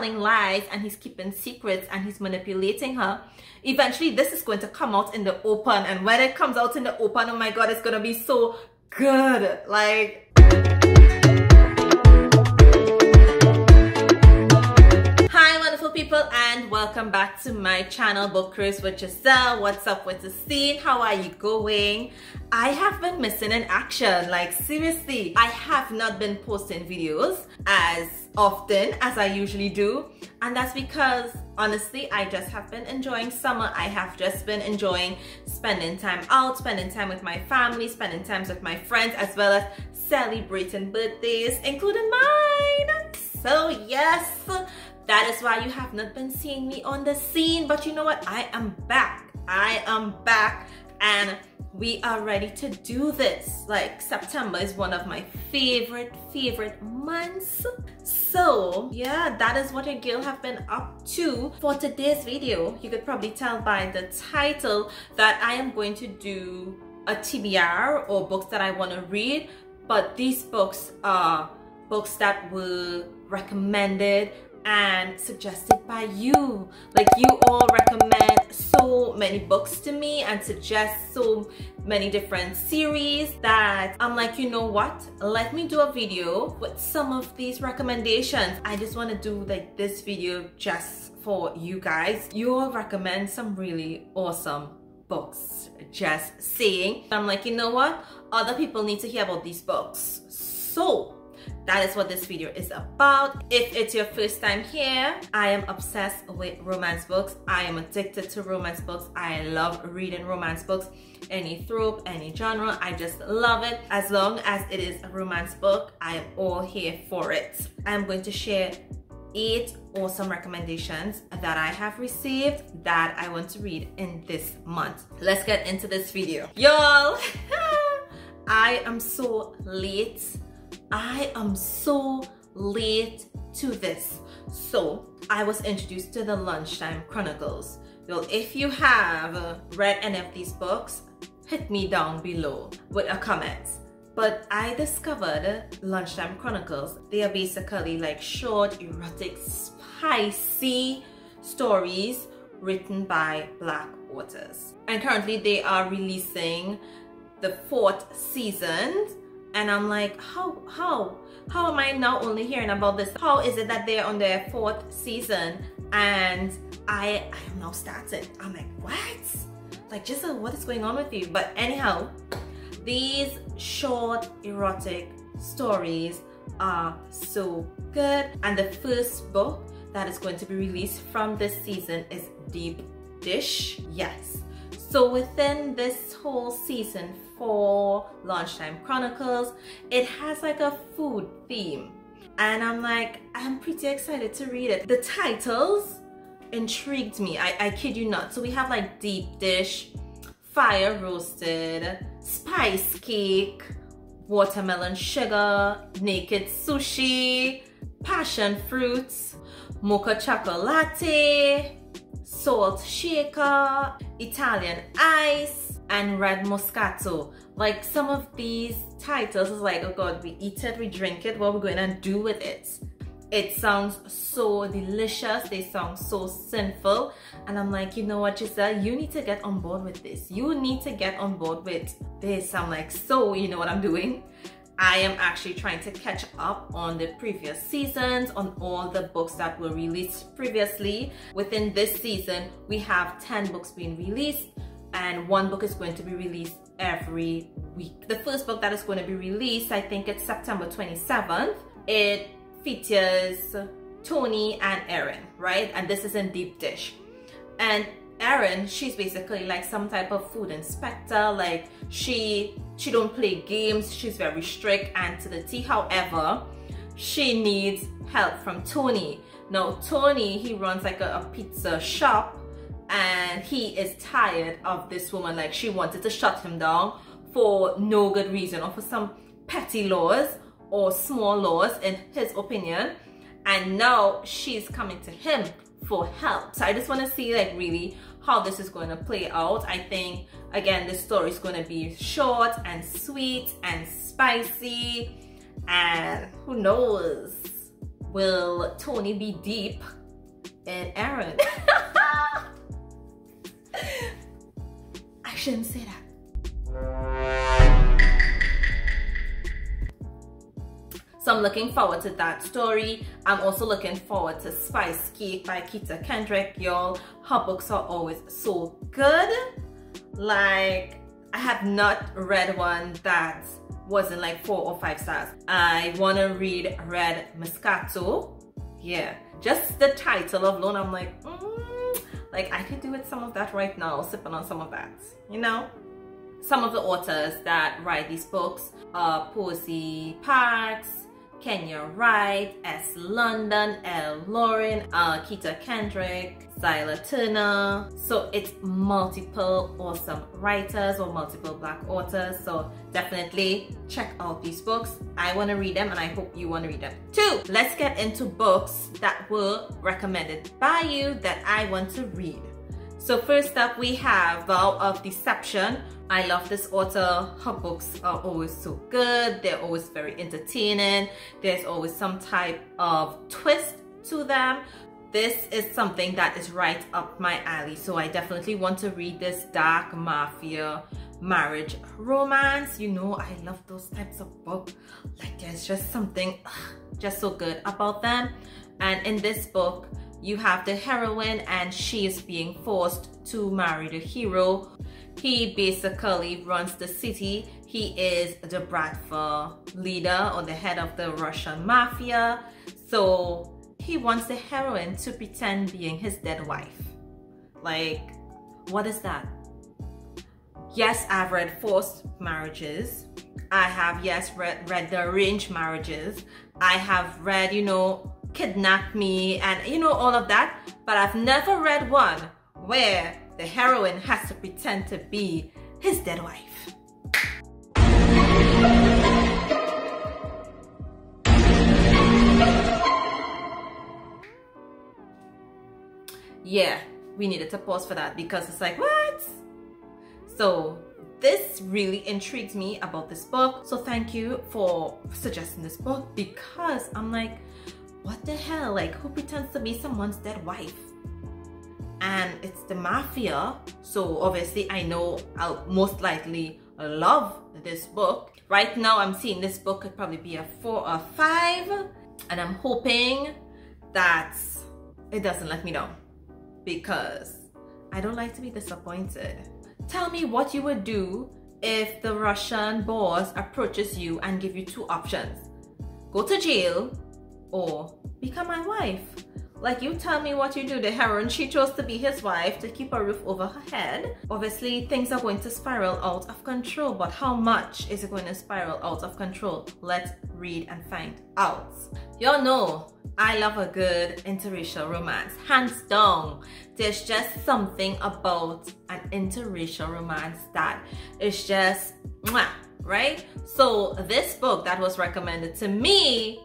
telling lies and he's keeping secrets and he's manipulating her. Eventually this is going to come out in the open, and when it comes out in the open, oh my god, it's gonna be so good. Like, hi wonderful people, and welcome back to my channel, Booklovers with Giselle. What's up with the scene? How are you going? I have been missing in action. Like, seriously, I have not been posting videos as often as I usually do, and that's because honestly I just have been enjoying summer. I have just been enjoying spending time out, spending time with my family, spending time with my friends, as well as celebrating birthdays, including mine. So yes, that is why you have not been seeing me on the scene. But you know what? I am back. I am back, and we are ready to do this. Like, September is one of my favorite months. So yeah, that is what your girl have been up to for today's video. You could probably tell by the title that I am going to do a TBR, or books that I want to read, but these books are books that were recommended and suggested by you. Like, you all recommend so many books to me and suggest so many different series that I'm like, you know what, let me do a video with some of these recommendations. I just want to do like this video just for you guys. You all recommend some really awesome books, just saying. I'm like, you know what, other people need to hear about these books. So that is what this video is about. If it's your first time here, I am obsessed with romance books. I am addicted to romance books. I love reading romance books. Any trope, any genre, I just love it. As long as it is a romance book, I am all here for it. I'm going to share 8 awesome recommendations that I have received that I want to read in this month. Let's get into this video. Y'all, I am so late. I am so late to this. So I was introduced to the Lunchtime Chronicles. Well, if you have read any of these books, hit me down below with a comment. But I discovered Lunchtime Chronicles. They are basically like short, erotic, spicy stories written by Black authors. And currently they are releasing the 4th season. And I'm like, how am I now only hearing about this? How is it that they're on their 4th season and I am now starting? I'm like, what? Like, just what is going on with you? But anyhow, these short erotic stories are so good. And the first book that is going to be released from this season is Deep Dish. Yes. So within this whole season for Lunchtime Chronicles, it has like a food theme. And I'm like, I'm pretty excited to read it. The titles intrigued me, I kid you not. So we have like Deep Dish, Fire Roasted, Spice Cake, Watermelon Sugar, Naked Sushi, Passion Fruits, Mocha Chocolate, Salt Shaker, Italian Ice, and Red Moscato. Like, some of these titles is like, oh god, we eat it, we drink it, what are we going to do with it? It sounds so delicious, they sound so sinful, and I'm like, you know what, Giselle, you need to get on board with this. You need to get on board with this. I'm like, so you know what I'm doing? I am actually trying to catch up on the previous seasons, on all the books that were released previously. Within this season, we have 10 books being released, and 1 book is going to be released every week. The first book that is going to be released, I think it's September 27th. It features Tony and Erin, right? And this is in Deep Dish. And Erin, she's basically like some type of food inspector. Like, she don't play games, she's very strict and to the T. However, she needs help from Tony. Now Tony, he runs like a pizza shop, and he is tired of this woman. Like, she wanted to shut him down for no good reason, or for some petty laws or small laws in his opinion, and now she's coming to him for help. So I just want to see like really how this is going to play out. I think again the story is going to be short and sweet and spicy, and who knows, will Tony be deep in Aaron? I shouldn't say that. So I'm looking forward to that story. I'm also looking forward to Spice Cake by Keita Kendrick. Y'all, her books are always so good. Like, I have not read one that wasn't like 4 or 5 stars. I want to read Red Moscato. Yeah, just the title alone, I'm like, like I could do with some of that right now, sipping on some of that, you know? Some of the authors that write these books are Posey Parks, Kenya Wright, S. London, L. Lauren, Keita Kendrick, Zyla Turner. So it's multiple awesome writers or multiple Black authors. So definitely check out these books. I want to read them and I hope you want to read them too. Let's get into books that were recommended by you that I want to read. So first up we have Vow of Deception. I love this author. Her books are always so good. They're always very entertaining. There's always some type of twist to them. This is something that is right up my alley. So I definitely want to read this dark mafia marriage romance. You know, I love those types of books. Like there's just something just so good about them. And in this book, you have the heroine and she is being forced to marry the hero. He basically runs the city. He is the Bradford leader or the head of the Russian mafia. So he wants the heroine to pretend being his dead wife. Like, what is that? Yes, I've read forced marriages. I have, yes, read the arranged marriages. I have read, you know, Kidnap Me and, you know, all of that. But I've never read one where the heroine has to pretend to be his dead wife. Yeah, we needed to pause for that because it's like, what? So this really intrigues me about this book. So thank you for suggesting this book because I'm like, what the hell? Like, who pretends to be someone's dead wife? And it's the mafia. So obviously I know I'll most likely love this book. Right now I'm seeing this book could probably be a 4 or 5. And I'm hoping that it doesn't let me down because I don't like to be disappointed. Tell me what you would do if the Russian boss approaches you and give you 2 options. Go to jail or become my wife. Like, you tell me what you do. The heroine, she chose to be his wife to keep a roof over her head. Obviously, things are going to spiral out of control, but how much is it going to spiral out of control? Let's read and find out. Y'all know I love a good interracial romance. Hands down, there's just something about an interracial romance that is just mwah, right? So this book that was recommended to me,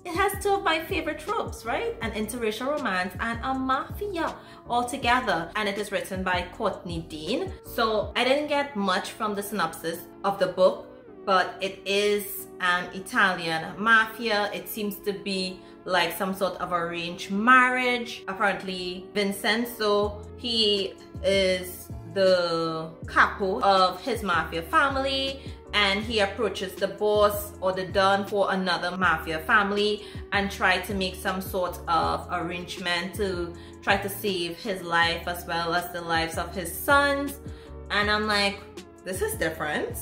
it has 2 of my favorite tropes, right? An interracial romance and a mafia all together. And it is written by Courtney Dean. So I didn't get much from the synopsis of the book, but it is an Italian mafia. It seems to be like some sort of arranged marriage. Apparently, Vincenzo, he is the capo of his mafia family, and he approaches the boss or the don for another mafia family and try to make some sort of arrangement to try to save his life as well as the lives of his sons. And I'm like, this is different.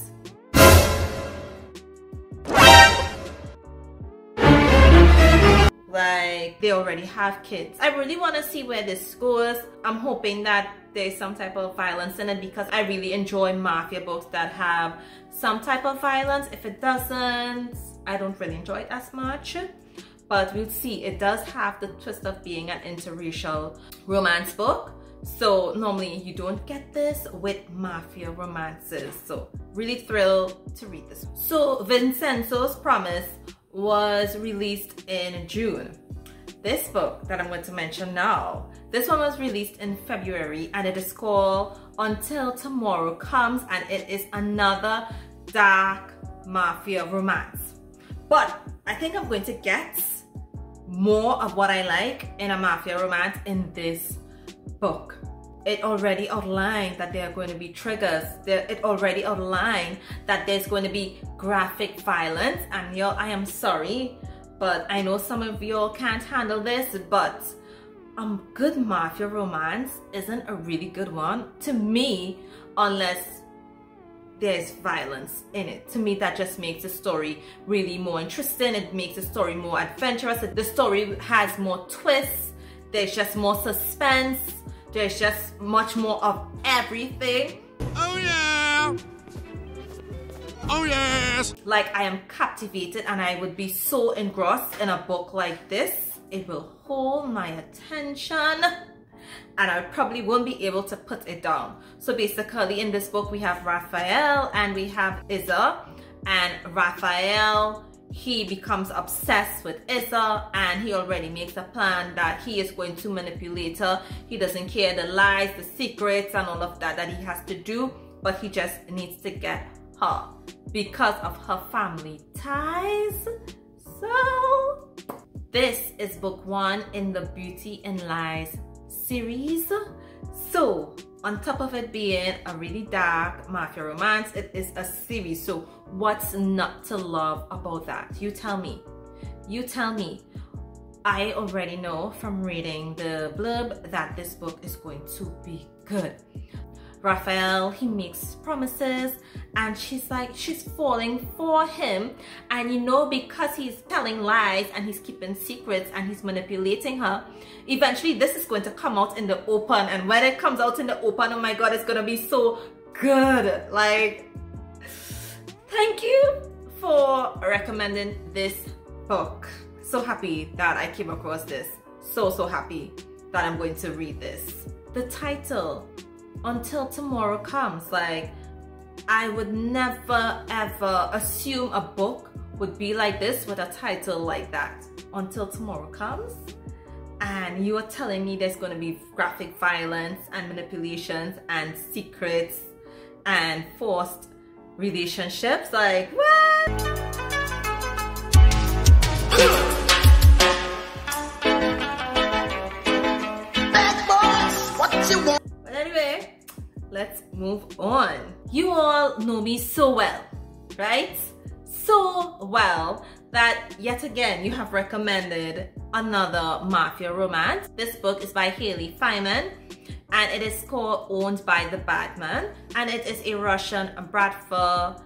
Like, they already have kids. I really want to see where this goes. I'm hoping that there's some type of violence in it because I really enjoy mafia books that have some type of violence. If it doesn't, I don't really enjoy it as much. But we'll see. It does have the twist of being an interracial romance book. So normally you don't get this with mafia romances. So really thrilled to read this. So Vincenzos Promise was released in June. This book that I'm going to mention now, this one was released in February and it is called Until Tomorrow Comes, and it is another dark mafia romance. But I think I'm going to get more of what I like in a mafia romance in this book. It already outlined that there are going to be triggers. It already outlined that there's going to be graphic violence. And y'all, I am sorry, but I know some of y'all can't handle this, but good mafia romance isn't a really good one to me unless there's violence in it. To me, that just makes the story really more interesting. It makes the story more adventurous. The story has more twists. There's just more suspense. There's just much more of everything. Oh yeah! Oh yes! Like, I am captivated and I would be so engrossed in a book like this. It will hold my attention and I probably won't be able to put it down. So basically in this book we have Raphael and we have Isa, and Raphael, he becomes obsessed with Isa and he already makes a plan that he is going to manipulate her. He doesn't care the lies, the secrets and all of that he has to do, but he just needs to get her because of her family ties. So this is book 1 in the Beauty and Lies series. So on top of it being a really dark mafia romance, it is a series. So what's not to love about that? You tell me. You tell me. I already know from reading the blurb that this book is going to be good. Raphael, he makes promises and she's falling for him, and you know, because he's telling lies and he's keeping secrets and he's manipulating her, eventually this is going to come out in the open, and when it comes out in the open, oh my god, it's gonna be so good. Like, thank you for recommending this book. So happy that I came across this. So happy that I'm going to read this. The title, Until Tomorrow Comes, like, I would never ever assume a book would be like this with a title like that. Until Tomorrow Comes. And you are telling me there's going to be graphic violence and manipulations and secrets and forced relationships. Like, what? Bad boys, what you want? But anyway, let's move on. You all know me so well, right? So well that yet again you have recommended another mafia romance. This book is by Haley Feynman and it is called Owned by the Batman, and it is a Russian Bradford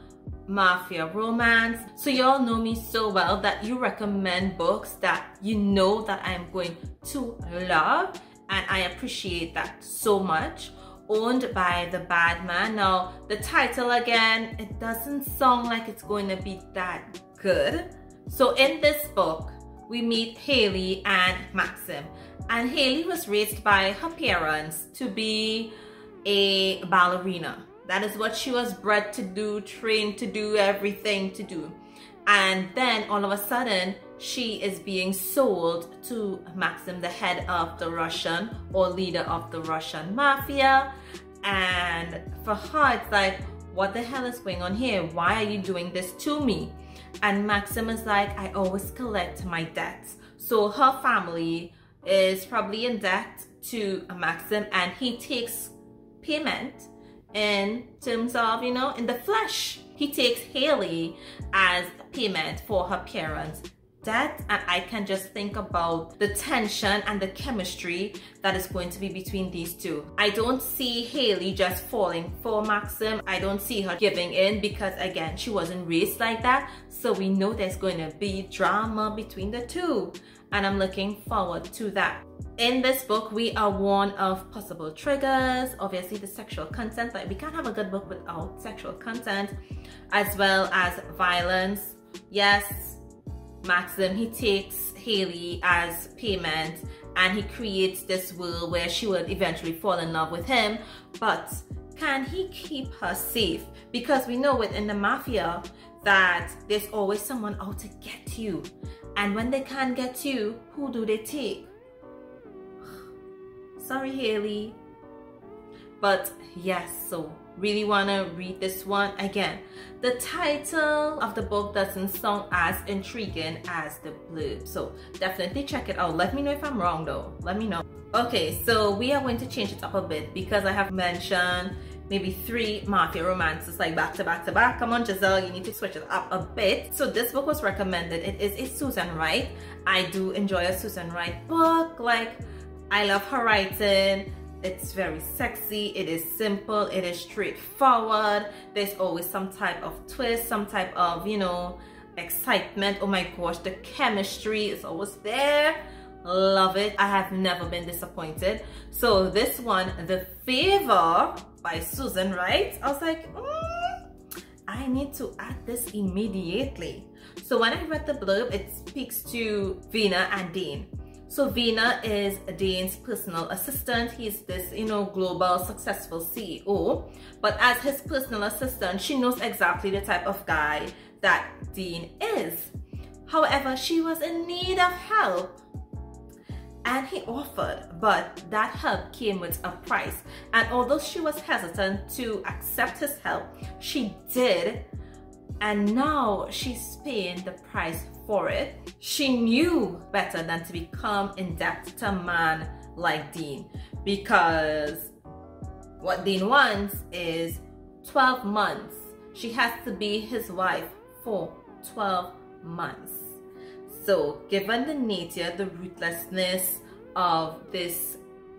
mafia romance. So y'all know me so well that you recommend books that you know that I'm going to love, and I appreciate that so much. Owned by the Batman. Now the title again, it doesn't sound like it's going to be that good. So in this book we meet Haley and Maxim, and Haley was raised by her parents to be a ballerina. That is what she was bred to do, trained to do, everything to do. And then all of a sudden she is being sold to Maxim, the head of the Russian or leader of the Russian mafia. And for her it's like, what the hell is going on here? Why are you doing this to me? And Maxim is like, I always collect my debts. So her family is probably in debt to Maxim, and he takes payment in terms of, you know, in the flesh. He takes Haley as payment for her parents' debt, and I can just think about the tension and the chemistry that is going to be between these two. I don't see Haley just falling for Maxim. I don't see her giving in, because again, she wasn't raised like that. So we know there's going to be drama between the two, and I'm looking forward to that. In this book, we are warned of possible triggers, obviously the sexual content. Like, we can't have a good book without sexual content, as well as violence. Yes, Maxim, he takes Haley as payment and he creates this world where she would eventually fall in love with him, but can he keep her safe? Because we know within the mafia that there's always someone out to get you, and when they can't get you, who do they take? Sorry, Haley. But yes, so really want to read this one. Again, the title of the book doesn't sound as intriguing as the blurb, so definitely check it out. Let me know if I'm wrong though, let me know. Okay, so we are going to change it up a bit because I have mentioned maybe 3 mafia romances like back to back to back. Come on Giselle, you need to switch it up a bit. So this book was recommended. It is a Susan Wright. I do enjoy a Susan Wright book. Like, I love her writing. It's very sexy, it is simple, it is straightforward. There's always some type of twist, some type of, you know, excitement. Oh my gosh, the chemistry is always there. Love it. I have never been disappointed. So this one, The Favor by Susan Wright, I was like, I need to add this immediately. So when I read the blurb, it speaks to Vina and Dean. So Vina is Dean's personal assistant. He's this, you know, global successful CEO. But as his personal assistant, she knows exactly the type of guy that Dean is. However, she was in need of help. And he offered, but that help came with a price. And although she was hesitant to accept his help, she did. And now she's paying the price for it. She knew better than to become in debt to a man like Dean, because what Dean wants is 12 months. She has to be his wife for 12 months. So given the nature, the ruthlessness of this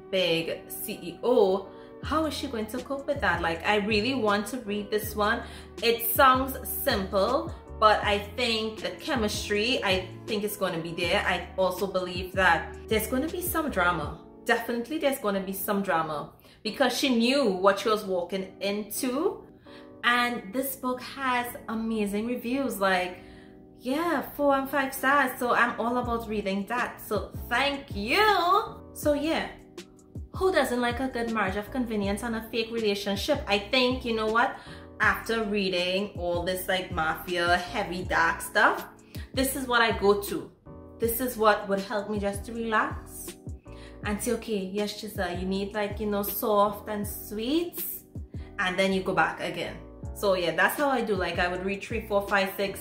big CEO, how is she going to cope with that? Like, I really want to read this one. It sounds simple, but I think the chemistry, I think it's going to be there. I also believe that there's going to be some drama. Definitely there's going to be some drama, because she knew what she was walking into. And this book has amazing reviews, like, yeah, 4 and 5 stars. So I'm all about reading that. So thank you. So yeah, who doesn't like a good marriage of convenience and a fake relationship? I think, you know what? After reading all this like mafia, heavy, dark stuff, this is what I go to. This is what would help me just to relax and say, okay, yes, Giselle, you need like, you know, soft and sweet, and then you go back again. So yeah, that's how I do. Like, I would read 3, 4, 5, 6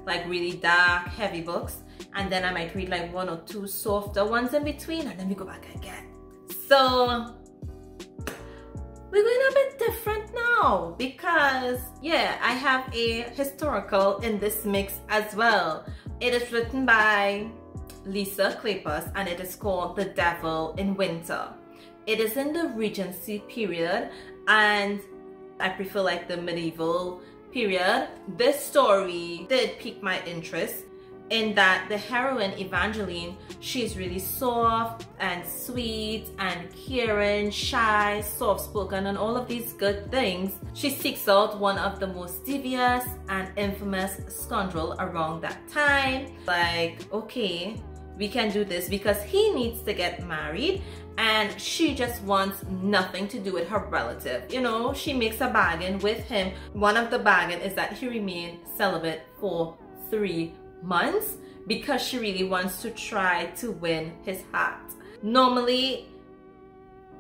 like really dark, heavy books, and then I might read like 1 or 2 softer ones in between, and then we go back again. So we're going a bit different now, because yeah, I have a historical in this mix as well. It is written by Lisa Kleypas and it is called The Devil in Winter. It is in the Regency period, and I prefer like the medieval period. This story did pique my interest in that the heroine Evangeline, she's really soft and sweet and caring, shy, soft-spoken, and all of these good things. She seeks out one of the most devious and infamous scoundrel around that time. Like, okay, we can do this, because he needs to get married and she just wants nothing to do with her relative. You know, she makes a bargain with him. One of the bargain is that he remain celibate for 3 months, because she really wants to try to win his heart. Normally,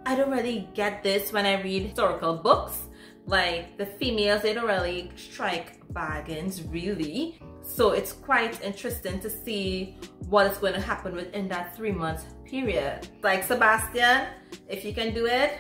I don't really get this when I read historical books. Like, the females, they don't really strike bargains really. So it's quite interesting to see what is going to happen within that 3 month period. Like, Sebastian, if you can do it,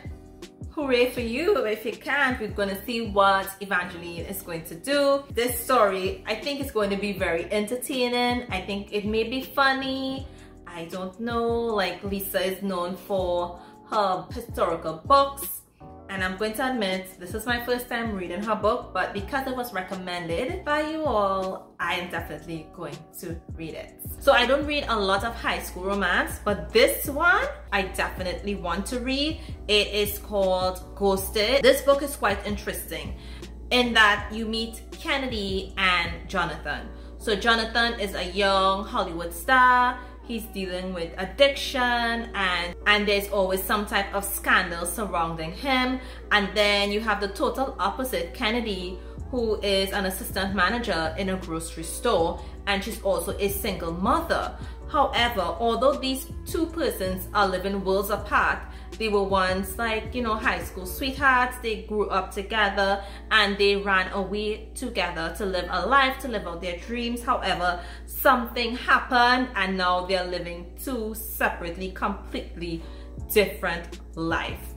hooray for you. If you can't, we're going to see what Evangeline is going to do. This story, I think, is going to be very entertaining. I think it may be funny. I don't know. Like, Lisa is known for her historical books. And I'm going to admit, this is my first time reading her book, but because it was recommended by you all, I am definitely going to read it. So I don't read a lot of high school romance, but this one I definitely want to read. It is called Ghosted. This book is quite interesting in that you meet Kennedy and Jonathan. So Jonathan is a young Hollywood star. He's dealing with addiction, and there's always some type of scandal surrounding him. And then you have the total opposite, Kennedy, who is an assistant manager in a grocery store, and she's also a single mother. However, although these 2 persons are living worlds apart, They were once like, you know, high school sweethearts. They grew up together and they ran away together to live a life, to live out their dreams. However, something happened and now they're living two separately, completely different life.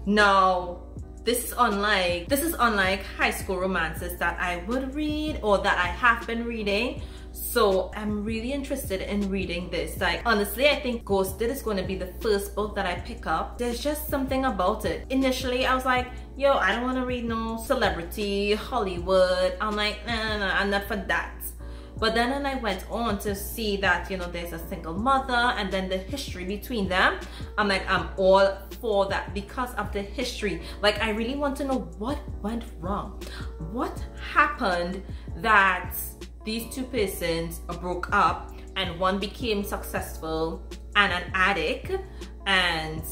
Now, this is unlike high school romances that I would read or that I have been reading. So I'm really interested in reading this. Like, honestly, I think Ghosted is going to be the first book that I pick up. There's just something about it. Initially, I was like, yo, I don't want to read no celebrity, Hollywood. I'm like, nah, I'm not for that. But then when I went on to see that, you know, there's a single mother and then the history between them, I'm like, I'm all for that because of the history. Like, I really want to know what went wrong. What happened that these two persons broke up and one became successful and an addict and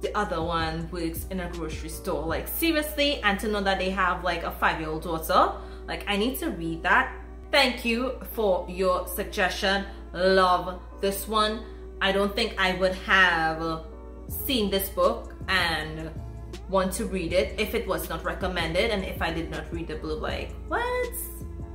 the other one works in a grocery store. Like, seriously, and to know that they have like a 5-year-old daughter. Like, I need to read that. Thank you for your suggestion. Love this one. I don't think I would have seen this book and want to read it if it was not recommended and if I did not read the blurb. Like, what?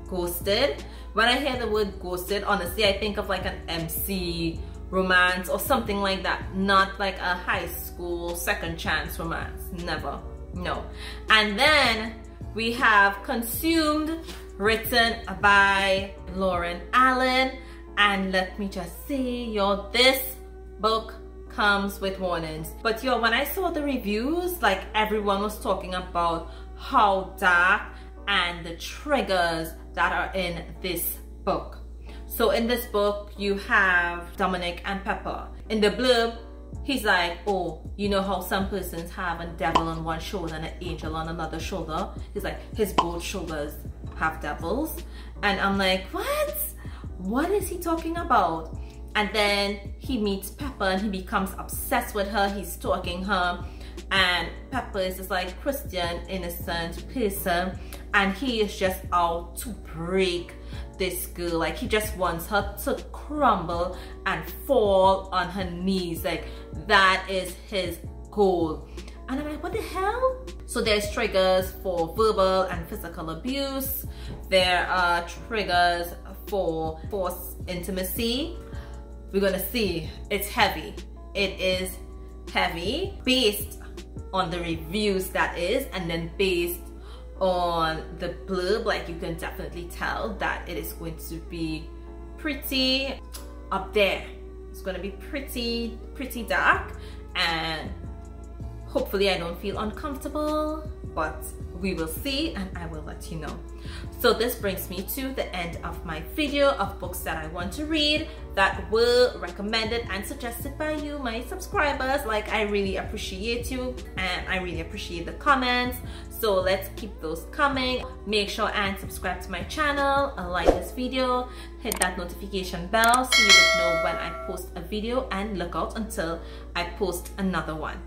Ghosted? When I hear the word ghosted, honestly, I think of like an MC romance or something like that. Not like a high school second chance romance. Never. No. And then we have Consumed, written by Lauren Allen. And let me just say, yo, this book comes with warnings. But yo, when I saw the reviews, like everyone was talking about how dark and the triggers that are in this book. So in this book, you have Dominic and Pepper. In the blurb, he's like, oh, you know how some persons have a devil on one shoulder and an angel on another shoulder? He's like, his both shoulders have devils. And I'm like, what? What is he talking about? And then he meets Pepper and he becomes obsessed with her. He's stalking her. And Pepper is just like Christian, innocent person. And he is just out to break this girl. Like, he just wants her to crumble and fall on her knees. Like, that is his goal. And I'm like, what the hell? So there's triggers for verbal and physical abuse. There are triggers for forced intimacy. We're gonna see. It's heavy. It is heavy based on the reviews, that is, and then based on the blurb. Like, you can definitely tell that it is going to be pretty up there. It's going to be pretty dark, and hopefully I don't feel uncomfortable, but we will see and I will let you know. So this brings me to the end of my video of books that I want to read that were recommended and suggested by you, my subscribers. Like, I really appreciate you and I really appreciate the comments. So let's keep those coming. Make sure and subscribe to my channel, like this video, hit that notification bell so you would know when I post a video, and look out until I post another one.